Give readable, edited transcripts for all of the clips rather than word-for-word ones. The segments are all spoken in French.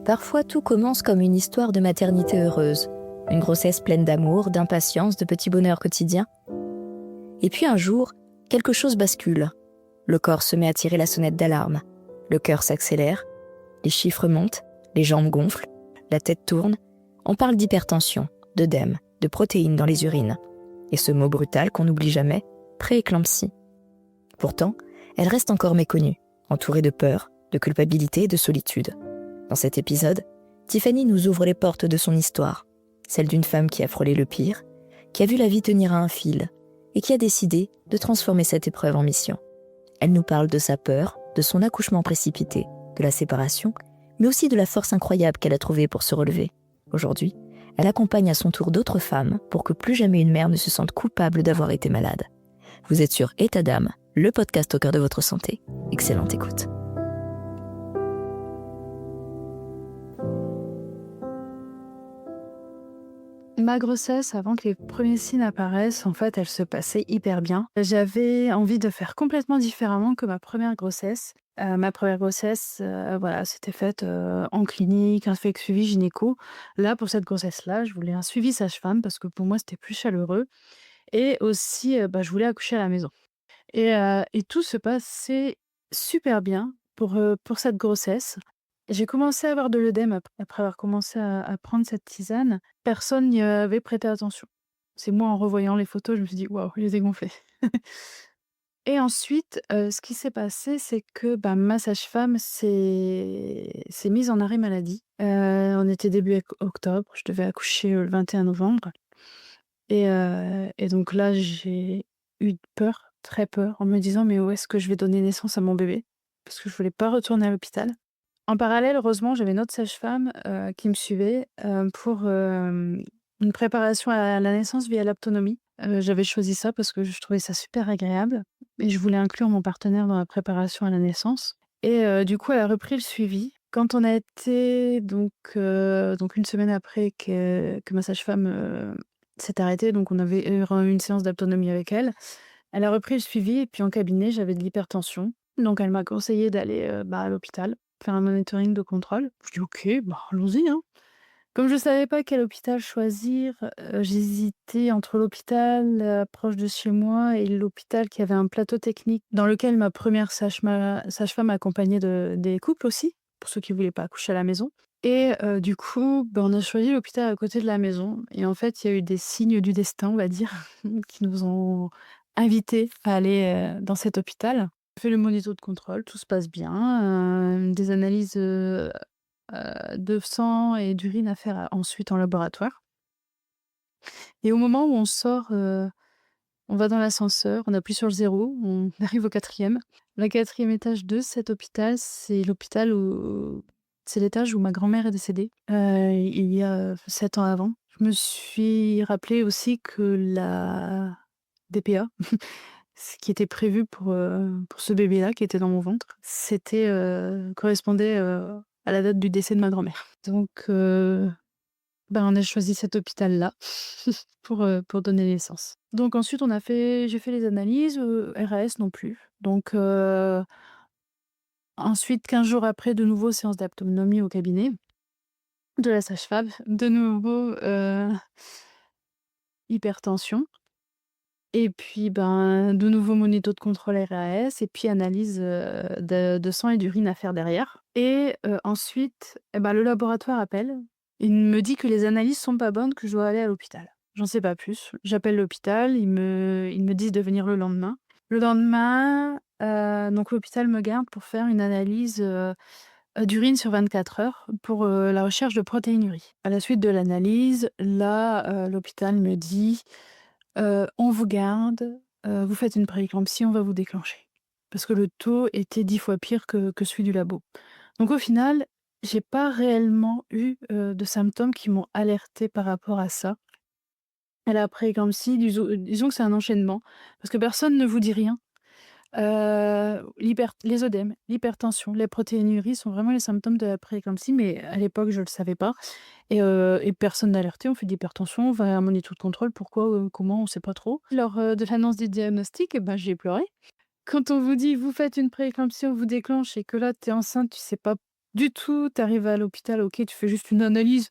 Parfois, tout commence comme une histoire de maternité heureuse. Une grossesse pleine d'amour, d'impatience, de petits bonheurs quotidiens. Et puis un jour, quelque chose bascule. Le corps se met à tirer la sonnette d'alarme. Le cœur s'accélère, les chiffres montent, les jambes gonflent, la tête tourne. On parle d'hypertension, d'œdème, de protéines dans les urines. Et ce mot brutal qu'on n'oublie jamais, prééclampsie. Pourtant, elle reste encore méconnue, entourée de peur, de culpabilité et de solitude. Dans cet épisode, Tiffany nous ouvre les portes de son histoire, celle d'une femme qui a frôlé le pire, qui a vu la vie tenir à un fil et qui a décidé de transformer cette épreuve en mission. Elle nous parle de sa peur, de son accouchement précipité, de la séparation, mais aussi de la force incroyable qu'elle a trouvée pour se relever. Aujourd'hui, elle accompagne à son tour d'autres femmes pour que plus jamais une mère ne se sente coupable d'avoir été malade. Vous êtes sur État d'âme, le podcast au cœur de votre santé. Excellente écoute. Ma grossesse, avant que les premiers signes apparaissent, en fait, elle se passait hyper bien. J'avais envie de faire complètement différemment que ma première grossesse. Ma première grossesse, voilà, c'était faite en clinique, avec suivi gynéco. Là, pour cette grossesse-là, je voulais un suivi sage-femme parce que pour moi, c'était plus chaleureux. Et aussi, je voulais accoucher à la maison. Et tout se passait super bien pour cette grossesse. J'ai commencé à avoir de l'œdème après avoir commencé à prendre cette tisane. Personne n'y avait prêté attention. C'est moi, en revoyant les photos, je me suis dit: «Waouh, il est dégonflé». Et ensuite, ce qui s'est passé, c'est que, ma sage-femme s'est mise en arrêt maladie. On était début octobre, je devais accoucher, le 21 novembre et donc là, j'ai eu peur, très peur, en me disant: «Mais où est-ce que je vais donner naissance à mon bébé?» Parce que je voulais pas retourner à l'hôpital. En parallèle, heureusement, j'avais une autre sage-femme, qui me suivait, pour, une préparation à la naissance via l'aptonomie. J'avais choisi ça parce que je trouvais ça super agréable et je voulais inclure mon partenaire dans la préparation à la naissance et du coup, elle a repris le suivi. Quand on a été donc une semaine après que ma sage-femme, s'est arrêtée, donc on avait eu une séance d'aptonomie avec elle. Elle a repris le suivi et puis en cabinet, j'avais de l'hypertension, donc elle m'a conseillé d'aller, à l'hôpital. Faire un monitoring de contrôle. Je dis: «OK, allons-y, hein». Comme je savais pas quel hôpital choisir, j'hésitais entre l'hôpital, proche de chez moi et l'hôpital qui avait un plateau technique dans lequel ma première sage-femme accompagnait des couples aussi, pour ceux qui voulaient pas accoucher à la maison et du coup, on a choisi l'hôpital à côté de la maison et en fait, il y a eu des signes du destin, on va dire, qui nous ont invités à aller, dans cet hôpital. J'ai fait le monito de contrôle, tout se passe bien, des analyses, de sang et d'urine à faire, ensuite en laboratoire et au moment où on sort, on va dans l'ascenseur, on appuie sur le 0, on arrive au quatrième. Le quatrième étage de cet hôpital, c'est l'hôpital où c'est l'étage où ma grand-mère est décédée, il y a 7 ans avant. Je me suis rappelé aussi que la DPA, ce qui était prévu pour ce bébé-là qui était dans mon ventre, c'était, correspondait, à la date du décès de ma grand-mère. Donc on a choisi cet hôpital-là pour donner naissance. Donc ensuite j'ai fait les analyses, RAS non plus. Donc ensuite 15 jours après, de nouveau séance d'aptonomie au cabinet de la sage-femme. De nouveau, hypertension. Et puis, de nouveau monito de contrôle RAS et puis analyse, de sang et d'urine à faire derrière et ensuite le laboratoire appelle. Il me dit que les analyses sont pas bonnes, que je dois aller à l'hôpital. J'en sais pas plus. J'appelle l'hôpital, ils me disent de venir le lendemain. Le lendemain, donc l'hôpital me garde pour faire une analyse, d'urine sur 24 heures pour, la recherche de protéinurie. À la suite de l'analyse, là, l'hôpital me dit: On vous garde, vous faites une prééclampsie, on va vous déclencher». Parce que le taux était 10 fois pire que celui du labo. Donc au final, j'ai pas réellement eu, de symptômes qui m'ont alertée par rapport à ça. Et la prééclampsie, disons que c'est un enchaînement, parce que personne ne vous dit rien. Les œdèmes, l'hypertension, les protéinuries sont vraiment les symptômes de la prééclampsie, mais à l'époque, je le savais pas et personne n'a alerté. On fait de l'hypertension, on va à un monito de contrôle. Pourquoi, comment, on sait pas trop. Lors, de l'annonce du diagnostic j'ai pleuré. Quand on vous dit: «Vous faites une prééclampsie, on vous déclenche» et que là, tu es enceinte, tu sais pas du tout. Tu arrives à l'hôpital, OK, tu fais juste une analyse.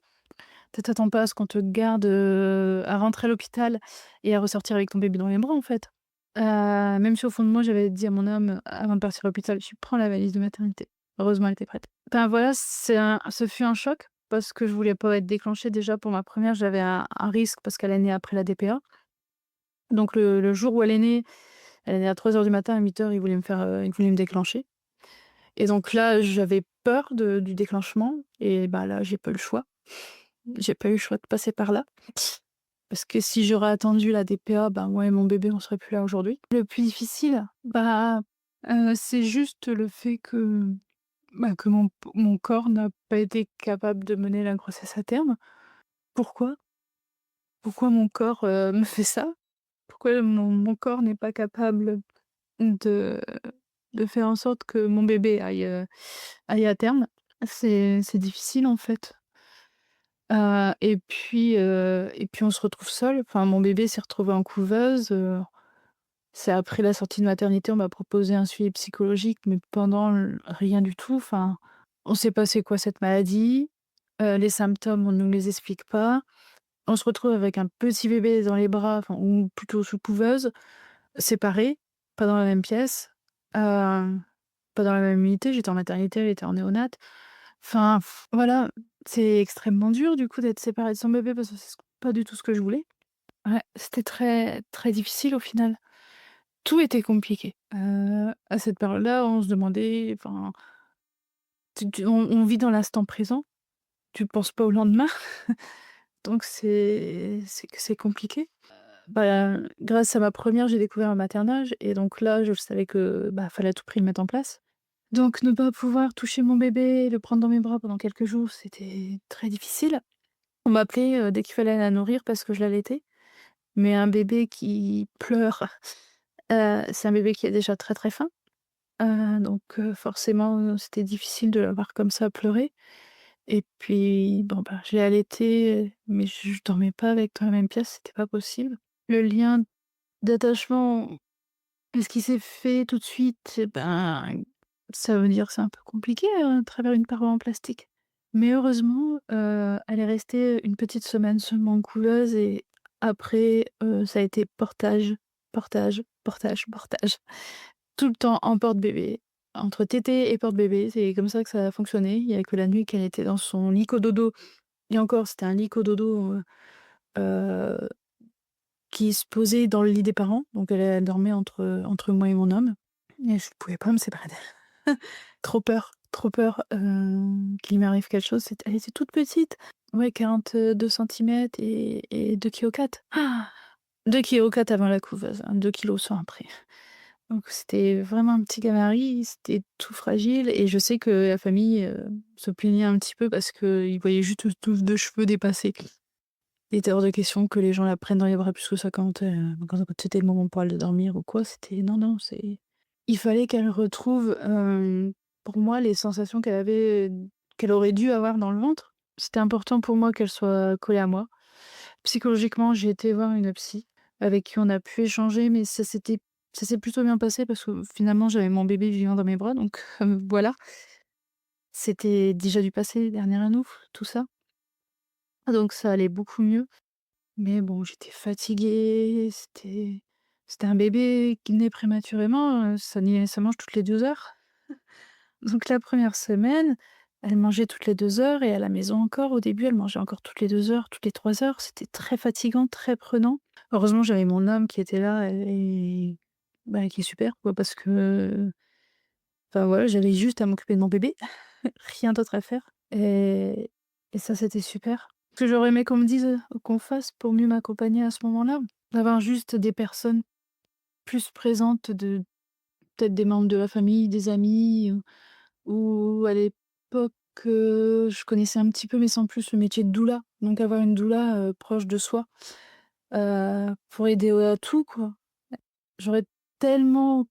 Tu t'attends pas à ce qu'on te garde, à rentrer à l'hôpital et à ressortir avec ton bébé dans les bras, en fait. Même si au fond de moi, j'avais dit à mon homme, avant de partir à l'hôpital: «Tu prends la valise de maternité». Heureusement, elle était prête. Ben, voilà, ce fut un choc parce que je voulais pas être déclenchée. Déjà pour ma première, j'avais un risque parce qu'elle est née après la DPA. Donc le jour où elle est née à 3 heures du matin, à 8 heures, il voulait me déclencher et donc là, j'avais peur du déclenchement et bah, là, j'ai pas eu le choix. J'ai pas eu le choix de passer par là. Parce que si j'aurais attendu la DPA, bah, moi et mon bébé, on serait plus là aujourd'hui. Le plus difficile, c'est juste le fait que mon corps n'a pas été capable de mener la grossesse à terme. Pourquoi? Pourquoi mon corps, me fait ça? Pourquoi mon corps n'est pas capable de de faire en sorte que mon bébé aille à terme? C'est difficile, en fait. Et puis on se retrouve seul. Enfin, mon bébé s'est retrouvé en couveuse, c'est après la sortie de maternité, on m'a proposé un suivi psychologique, mais pendant rien du tout. Enfin, on sait pas c'est quoi cette maladie, les symptômes, on nous les explique pas. On se retrouve avec un petit bébé dans les bras, enfin ou plutôt sous couveuse, séparés, pas dans la même pièce, heu, pas dans la même unité. J'étais en maternité, elle était en néonat. Enfin, voilà, c'est extrêmement dur du coup d'être séparée de son bébé parce que c'est pas du tout ce que je voulais. Ouais, c'était très, très difficile au final. Tout était compliqué. À cette période-là, on se demandait enfin, on vit dans l'instant présent, tu penses pas au lendemain, donc c'est compliqué. Grâce à ma première, j'ai découvert un maternage et donc là, je savais que, fallait à tout prix le mettre en place. Donc ne pas pouvoir toucher mon bébé, le prendre dans mes bras pendant quelques jours, c'était très difficile. On m'appelait, dès qu'il fallait la nourrir parce que je l'allaitais, mais un bébé qui pleure, c'est un bébé qui est déjà très, très faim. Donc forcément, c'était difficile de la voir comme ça pleurer et puis bon, je l'ai allaitée, mais je dormais pas avec dans la même pièce, c'était pas possible. Le lien d'attachement, ce qui s'est fait tout de suite, ça veut dire que c'est un peu compliqué, à travers une paroi en plastique. Mais heureusement, elle est restée une petite semaine seulement en couveuse et après, ça a été portage, portage, portage, portage. Tout le temps en porte-bébé, entre tétée et porte-bébé, c'est comme ça que ça a fonctionné. Il y a que la nuit qu'elle était dans son lit cododo et encore, c'était un lit cododo, heu, qui se posait dans le lit des parents, donc elle dormait entre moi et mon homme et je pouvais pas me séparer d'elle. Trop peur, qu'il m'arrive quelque chose. Elle était toute petite, ouais 42 centimètres et 2 kg 4. 2 kg 4 avant la couveuse, hein, 2 kg 100 après. Donc c'était vraiment un petit gabarit, c'était tout fragile et je sais que la famille, se plaignait un petit peu parce qu'ils voyaient juste une touffe de cheveux dépasser. Il était hors de question que les gens la prennent dans les bras plus que ça quand c'était le moment pour elle de dormir ou quoi, c'était non, non, c'est il fallait qu'elle retrouve, pour moi, les sensations qu'elle aurait dû avoir dans le ventre. C'était important pour moi qu'elle soit collée à moi. Psychologiquement, j'ai été voir une psy avec qui on a pu échanger, mais ça s'est plutôt bien passé parce que finalement, j'avais mon bébé vivant dans mes bras, donc voilà. C'était déjà du passé, dernière anouf, tout ça. Donc ça allait beaucoup mieux. Mais bon, j'étais fatiguée, c'était un bébé qui naît prématurément, ça mange toutes les 2 heures. Donc la première semaine, elle mangeait toutes les 2 heures et à la maison encore, au début, elle mangeait encore toutes les 2 heures, toutes les 3 heures. C'était très fatigant, très prenant. Heureusement, j'avais mon homme qui était là et qui est super quoi, parce que, enfin voilà, j'avais juste à m'occuper de mon bébé, rien d'autre à faire et ça, c'était super. Ce que j'aurais aimé qu'on me dise, qu'on fasse pour mieux m'accompagner à ce moment-là, d'avoir juste des personnes plus présentes, de peut-être des membres de la famille, des amis, ou à l'époque, je connaissais un petit peu, mais sans plus, le métier de doula. Donc avoir une doula, proche de soi, pour aider à tout, quoi. J'aurais tellement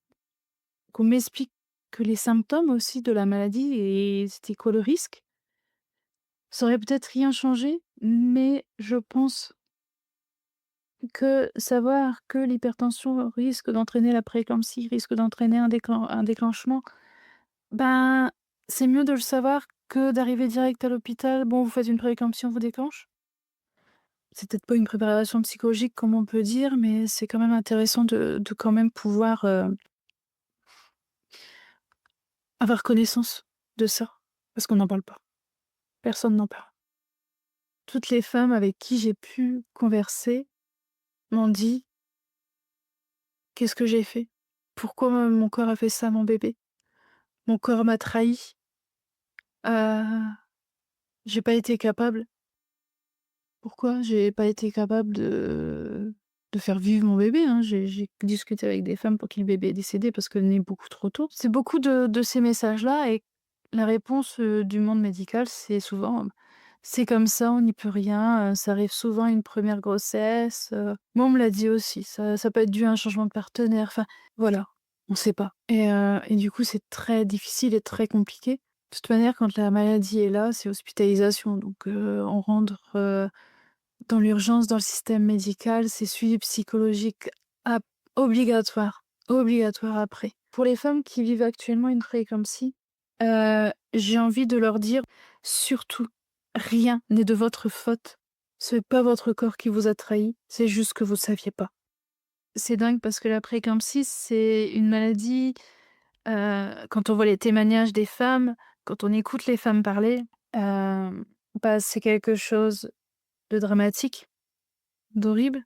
qu'on m'explique que les symptômes aussi de la maladie et c'était quoi le risque. Ça aurait peut-être rien changé, mais je pense que savoir que l'hypertension risque d'entraîner la prééclampsie, risque d'entraîner un déclenchement, ben, c'est mieux de le savoir que d'arriver direct à l'hôpital: «Bon, vous faites une prééclampsie, on vous déclenche». C'est peut-être pas une préparation psychologique comme on peut dire, mais c'est quand même intéressant de quand même pouvoir, avoir connaissance de ça, parce qu'on n'en parle pas. Personne n'en parle. Toutes les femmes avec qui j'ai pu converser m'ont dit: «Qu'est-ce que j'ai fait? Pourquoi mon corps a fait ça à mon bébé? Mon corps m'a trahi. J'ai pas été capable. Pourquoi j'ai pas été capable de faire vivre mon bébé, hein?» J'ai discuté avec des femmes pour qui le bébé est décédé parce que né beaucoup trop tôt. C'est beaucoup de ces messages-là et la réponse, du monde médical, c'est souvent: «C'est comme ça, on n'y peut rien, ça arrive souvent à une première grossesse», moi on me l'a dit aussi, ça peut être dû à un changement de partenaire, enfin voilà, on sait pas et du coup c'est très difficile et très compliqué. De toute manière quand la maladie est là, c'est hospitalisation donc on rentre, dans l'urgence, dans le système médical, c'est suivi psychologique ap obligatoire après. Pour les femmes qui vivent actuellement une prééclampsie, j'ai envie de leur dire: «Surtout, rien n'est de votre faute. Ce n'est pas votre corps qui vous a trahi, c'est juste que vous saviez pas». C'est dingue parce que la prééclampsie, c'est une maladie, quand on voit les témoignages des femmes, quand on écoute les femmes parler, bah, c'est quelque chose de dramatique. D'horrible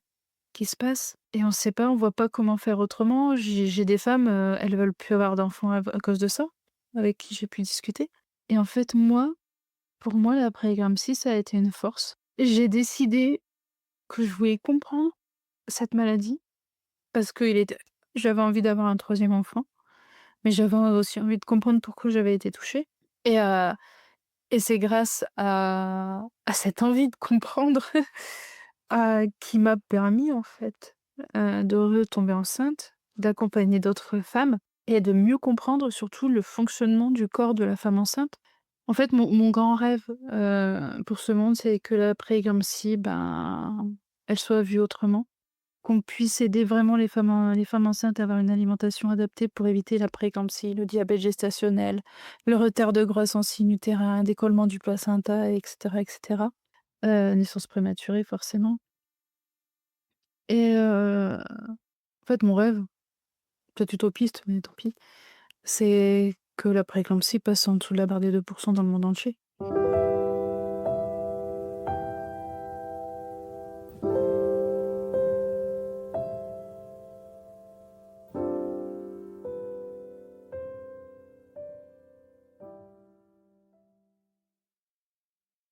qui se passe et on sait pas, on voit pas comment faire autrement. J'ai des femmes, elles veulent plus avoir d'enfants à cause de ça, avec qui j'ai pu discuter et en fait, moi, pour moi, la prééclampsie, ça a été une force. J'ai décidé que je voulais comprendre cette maladie parce que j'avais envie d'avoir un troisième enfant, mais j'avais aussi envie de comprendre pourquoi j'avais été touchée et heu et c'est grâce à cette envie de comprendre, qui m'a permis en fait, de retomber enceinte, d'accompagner d'autres femmes et de mieux comprendre surtout le fonctionnement du corps de la femme enceinte. En fait, mon grand rêve, pour ce monde, c'est que la prééclampsie, ben, elle soit vue autrement. Qu'on puisse aider vraiment les femmes enceintes à avoir une alimentation adaptée pour éviter la prééclampsie, le diabète gestationnel, le retard de croissance in utérine, décollement du placenta et cetera. Naissance prématurée forcément et en fait mon rêve, peut-être utopiste, mais tant pis, c'est que la prééclampsie passe en dessous de la barre des 2 dans le monde entier.